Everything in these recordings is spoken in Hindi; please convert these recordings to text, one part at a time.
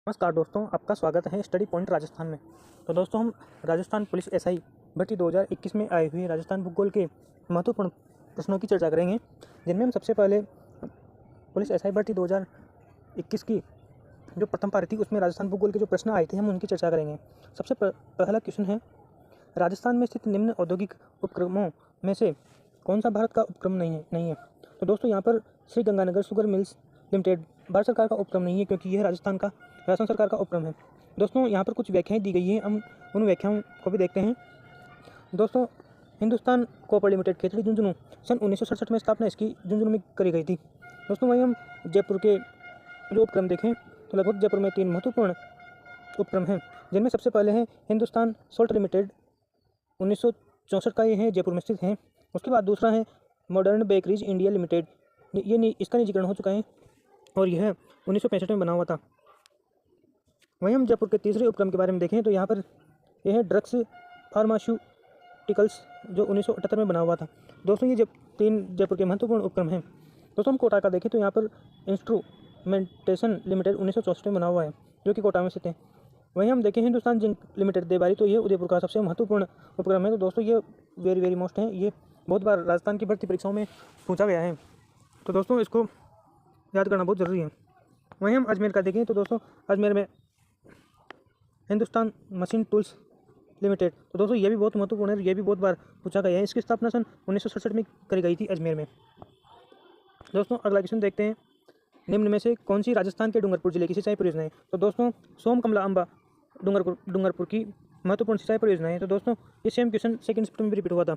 नमस्कार दोस्तों, आपका स्वागत है स्टडी पॉइंट राजस्थान में। तो दोस्तों, हम राजस्थान पुलिस एसआई भर्ती 2021 में आए हुए राजस्थान भूगोल के महत्वपूर्ण प्रश्नों की चर्चा करेंगे, जिनमें हम सबसे पहले पुलिस एसआई भर्ती 2021 की जो प्रथम पारी थी उसमें राजस्थान भूगोल के जो प्रश्न आए थे हम उनकी चर्चा करेंगे। सबसे पहला क्वेश्चन है, राजस्थान में स्थित निम्न औद्योगिक उपक्रमों में से कौन सा भारत का उपक्रम नहीं है। तो दोस्तों, यहाँ पर Shri Ganganagar sugar mills limited Bharat सरकार का उपक्रम नहीं है, क्योंकि यह राजस्थान सरकार का उपक्रम है। दोस्तों, यहाँ पर कुछ व्याख्याएं दी गई हैं, हम उन व्याख्याओं को भी देखते हैं। दोस्तों, हिंदुस्तान कोपर लिमिटेड खेतड़ी झुंझुनू सन 1967 में स्थापना इसकी झुंझुनू में करी गई थी। दोस्तों, वहीं हम जयपुर के जो उपक्रम देखें तो लगभग जयपुर में 3 महत्वपूर्ण उपक्रम हैं, जिनमें सबसे पहले हैं हिंदुस्तान सोल्ट लिमिटेड 1964 का, ये है जयपुर में स्थित है। उसके बाद दूसरा है मॉडर्न बेकरीज इंडिया लिमिटेड, इसका निजीकरण हो चुका है और यह 1965 में बना हुआ था। वहीं हम जयपुर के तीसरे उपक्रम के बारे में देखें तो यहाँ पर यह है ड्रग्स फार्मास्यूटिकल्स, जो 1978 में बना हुआ था। दोस्तों, ये 3 जयपुर के महत्वपूर्ण उपक्रम हैं। दोस्तों, हम कोटा का देखें तो यहाँ पर इंस्ट्रूमेंटेशन लिमिटेड 1964 में बना हुआ है, जो कि कोटा में स्थित है। वहीं हम देखें हिंदुस्तान जिंक लिमिटेड देबारी, तो ये उदयपुर का सबसे महत्वपूर्ण उपक्रम है। तो दोस्तों, ये वेरी मोस्ट है, ये बहुत बार राजस्थान की भर्ती परीक्षाओं में पूछा गया है, तो दोस्तों इसको याद करना बहुत ज़रूरी है। वहीं हम अजमेर का देखें तो दोस्तों, अजमेर में हिंदुस्तान मशीन टूल्स लिमिटेड, तो दोस्तों ये भी बहुत महत्वपूर्ण है, ये भी बहुत बार पूछा गया है। इसकी स्थापना सन 1967 में करी गई थी अजमेर में। दोस्तों, अगला क्वेश्चन देखते हैं, निम्न में से कौन सी राजस्थान के डूंगरपुर जिले की सिंचाई परियोजना है। तो दोस्तों, सोम कमला अम्बा डूंगरपुर की महत्वपूर्ण सिंचाई परियोजना है। तो दोस्तों, ये सेम क्वेश्चन 2 सितंबर में रिपीट हुआ था।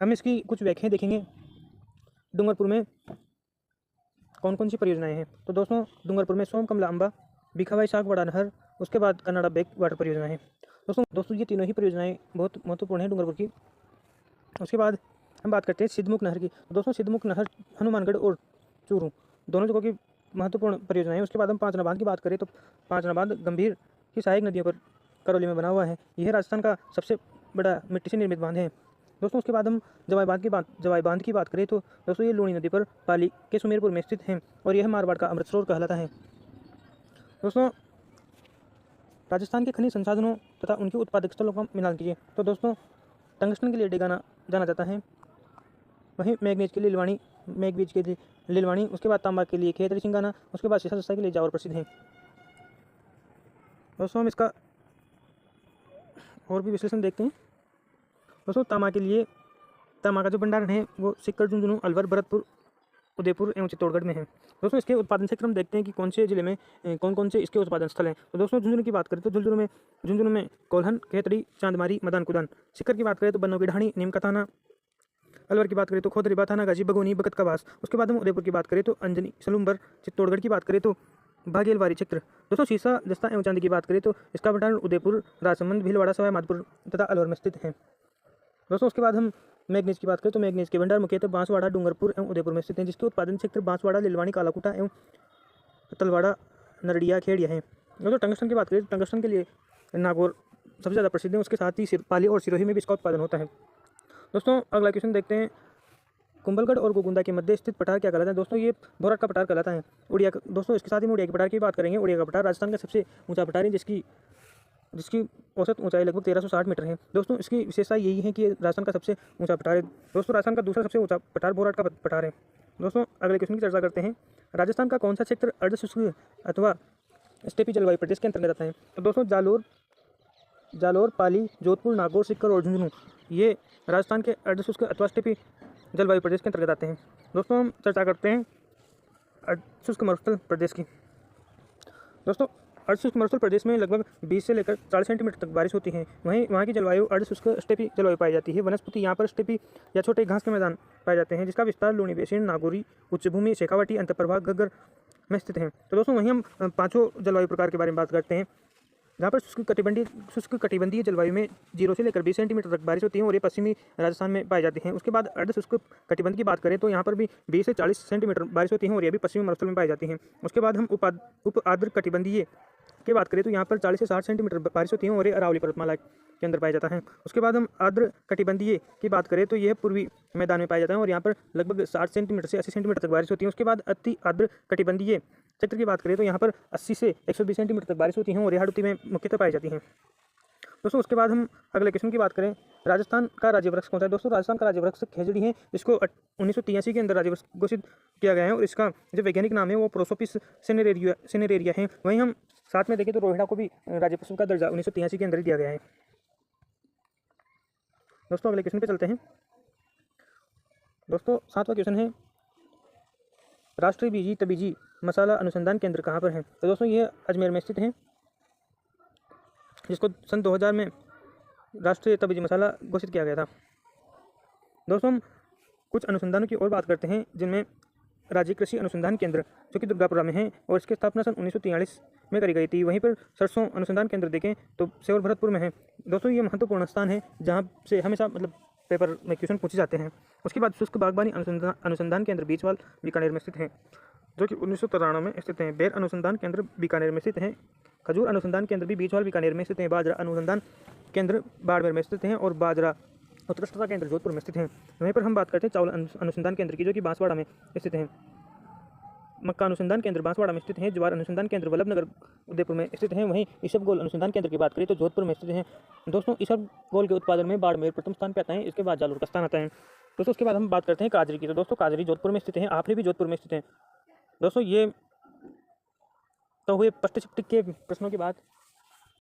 हम इसकी कुछ व्याख्याएं देखेंगे, डूंगरपुर में कौन कौन सी परियोजनाएं हैं। तो दोस्तों, डूंगरपुर में सोम कमला अम्बा, भिखाबाई सागवाड़ा नहर, उसके बाद कन्नाडा बैक वाटर परियोजना है। दोस्तों ये तीनों ही परियोजनाएं बहुत महत्वपूर्ण हैं डूंगरपुर की। उसके बाद हम बात करते हैं सिद्धमुख नहर की। तो दोस्तों, सिद्धमुख नहर हनुमानगढ़ और चूरू दोनों जगहों की महत्वपूर्ण परियोजना है। उसके बाद हम पांचना बांध की बात करें तो पांचना बांध गंभीर की सहायक नदियों पर करौली में बना हुआ है। यह राजस्थान का सबसे बड़ा मिट्टी से निर्मित बांध है। दोस्तों, उसके बाद हम जवाई बांध की बात करें तो दोस्तों ये लूणी नदी पर पाली के सुमेरपुर में स्थित है और यह मारवाड़ का अमृत सरोवर कहलाता है। दोस्तों, राजस्थान के खनिज संसाधनों तथा उनके उत्पादक स्थलों का मिलान कीजिए। तो दोस्तों, टंगस्टन के लिए डेगाना जाना जाता है, वहीं मैग्नीज के लिए लिलवाणी, उसके बाद तांबा के लिए खेतड़ी सिंगाना, उसके बाद सीसा सस्ता के लिए जावर प्रसिद्ध है। दोस्तों, हम इसका और भी विश्लेषण देखते हैं। दोस्तों, तांबा का जो भंडारण है वो सीकर, झुंझुनू, अलवर, भरतपुर, उदयपुर एवं चित्तौड़गढ़ में है। दोस्तों, इसके उत्पादन क्षेत्र हम देखते हैं कि कौन से जिले में कौन कौन से इसके उत्पादन स्थल हैं। तो दोस्तों, झुंझुनू की बात करें तो झुंझुनू में कोल्हन, खेतड़ी, चांदमारी, मदान कुदान। सीकर की बात करें तो बन्नों की ढाणी, नीम का थाना। अलवर की बात करें तो खोदरीबा थाना, गाजी, बगोनी, बकत का बास। उसके बाद हम उदयपुर की बात करें तो अंजनी, सलूम्बर। चित्तौड़गढ़ की बात करें तो बाघेलवारी क्षेत्र। दोस्तों, सीसा, जस्ता एवं चांदी की बात करें तो इसका भंडारण उदयपुर, राजसमंद, भीलवाड़ा, सवाई माधोपुर तथा अलवर में स्थित है। दोस्तों, उसके बाद हम मैग्नीज की बात करें तो मैग्नीज के भंडार मुख्यतः बांसवाड़ा, डूंगरपुर एवं उदयपुर में स्थित हैं, जिसके उत्पादन क्षेत्र बांसवाड़ा, लिलवाणी, कालाकुटा एवं तलवाड़ा, नरडिया, खेड़िया हैं। दोस्तों, टंगस्टन की बात करें तो टंगस्टन के लिए नागौर सबसे ज़्यादा प्रसिद्ध है, उसके साथ ही पाली और सिरोही में भी इसका उत्पादन होता है। दोस्तों, अगला क्वेश्चन देखते हैं, कुंभलगढ़ और गोगुंदा के मध्य स्थित पठार क्या कहलाता है। दोस्तों, ये भोरट का पठार कहलाता है। दोस्तों, इसके साथ ही उड़िया के पठार की बात करेंगे। उड़िया का पठार राजस्थान का सबसे ऊंचा पठार है, जिसकी औसत ऊंचाई लगभग 1360 मीटर है। दोस्तों, इसकी विशेषता यही है कि राजस्थान का सबसे ऊंचा पठार है। दोस्तों, राजस्थान का दूसरा सबसे ऊंचा पठार भोरट का पठार है। दोस्तों, अगले क्वेश्चन की चर्चा करते हैं, राजस्थान का कौन सा क्षेत्र अर्धशुष्क अथवा स्टेपी जलवायु प्रदेश के अंतर्गत आता है। तो दोस्तों, जालोर, पाली, जोधपुर, नागौर, सीकर और झुंझुनू ये राजस्थान के अर्धशुष्क अथवा स्टेपी जलवायु प्रदेश के अंतर्गत आते हैं। दोस्तों, हम चर्चा करते हैं अर्धशुष्क मरुस्थल प्रदेश की। दोस्तों, अर्धशुष्क मरुस्थल प्रदेश में लगभग 20 से लेकर 40 सेंटीमीटर तक बारिश होती है। वहीं वहाँ की जलवायु अर्धशुष्क स्टेपी जलवायु पाई जाती है। वनस्पति यहाँ पर स्टेपी या छोटे घास के मैदान पाए जाते हैं, जिसका विस्तार लूणी बेसिन, नागौरी, उच्चभूमि, शेखावाटी, अंतर्प्रवाह, घग्गर में स्थित है। तो दोस्तों, वहीं हम 5 जलवायु प्रकार के बारे में बात करते हैं, जहाँ पर शुष्क कटिबंधीय जलवायु में 0 से लेकर 20 सेंटीमीटर तक बारिश होती है और ये पश्चिमी राजस्थान में पाई जाती हैं। उसके बाद अर्धशुष्क कटिबंध की बात करें तो यहाँ पर भी 20 से 40 सेंटीमीटर बारिश होती है और ये भी पश्चिमी मरुस्थल में पाई जाती हैं। उसके बाद हम उप आर्द्र कटिबंधीय की बात करें तो यहाँ पर 40 से 60 सेंटीमीटर बारिश होती है और ये अरावली पर्वतमाला के अंदर पाया जाता है। उसके बाद हम आर्द्र कटिबंधीय की बात करें तो यह पूर्वी मैदान में पाया जाता है और यहाँ पर लगभग 60 सेंटीमीटर से 80 सेंटीमीटर तक बारिश होती है। उसके बाद अति आर्द्र कटिबंधीय क्षेत्र की बात करें तो यहाँ पर 80 से 120 सेंटीमीटर तक बारिश होती है और यह हाड़ौती में मुख्यतः पाई जाती हैं। दोस्तों उसके बाद हम अगले क्वेश्चन की बात करें, राजस्थान का राज्य वृक्ष कौन सा है। दोस्तों राजस्थान का राज्य वृक्ष खेजड़ी है, जिसको 1983 के अंदर राज्य वृक्ष घोषित किया गया है और इसका जो वैज्ञानिक नाम है वो प्रोसोपिस सिनेरेरिया है। वहीं हम साथ में देखें तो रोहिड़ा को भी राज्य पशु का दर्जा 1983 के अंदर ही दिया गया है। दोस्तों अगले क्वेश्चन पे चलते हैं। दोस्तों 7वां क्वेश्चन है, राष्ट्रीय बीजी तबीजी मसाला अनुसंधान केंद्र कहाँ पर है। तो दोस्तों ये अजमेर में स्थित है, जिसको सन 2000 में राष्ट्रीय तबीजी मसाला घोषित किया गया था। दोस्तों हम कुछ अनुसंधानों की और बात करते हैं, जिनमें राज्य कृषि अनुसंधान केंद्र जो कि दुर्गापुरा में है और इसकी स्थापना सन 1943 में करी गई थी। वहीं पर सरसों अनुसंधान केंद्र देखें तो सेवर भरतपुर में है। दोस्तों ये महत्वपूर्ण स्थान है जहाँ से हमेशा पेपर में क्वेश्चन पूछे जाते हैं। उसके बाद शुष्क बागवानी अनुसंधान केंद्र बीचवाल बीकानेर में स्थित है, जो कि 1993 में स्थित है। बेर अनुसंधान केंद्र बीकानेर में स्थित है। खजूर अनुसंधान केंद्र भी बीचवाल बीकानेर में स्थित है। बाजरा अनुसंधान केंद्र बाड़मेर में स्थित है और बाजरा उत्कृष्टता केंद्र जोधपुर में स्थित है। वहीं पर हम बात करते हैं चावल अनुसंधान केंद्र की, जो कि बांसवाड़ा में स्थित है। मक्का अनुसंधान केंद्र बांसवाड़ा में स्थित है। ज्वार अनुसंधान केंद्र वल्लभनगर उदयपुर में स्थित है। वहीं ईसबगोल अनुसंधान केंद्र की बात करें तो जोधपुर में स्थित है। दोस्तों ईसबगोल के उत्पादन में बाड़मेर प्रथम स्थान पर आता है, इसके बाद जालोर का स्थान आता है। दोस्तों उसके बाद हम बात करते हैं काजरी की। तो दोस्तों काजरी जोधपुर में स्थित है, आफरी भी जोधपुर में स्थित है। दोस्तों ये तो हुए पट्ट चिपटिक के प्रश्नों की बात।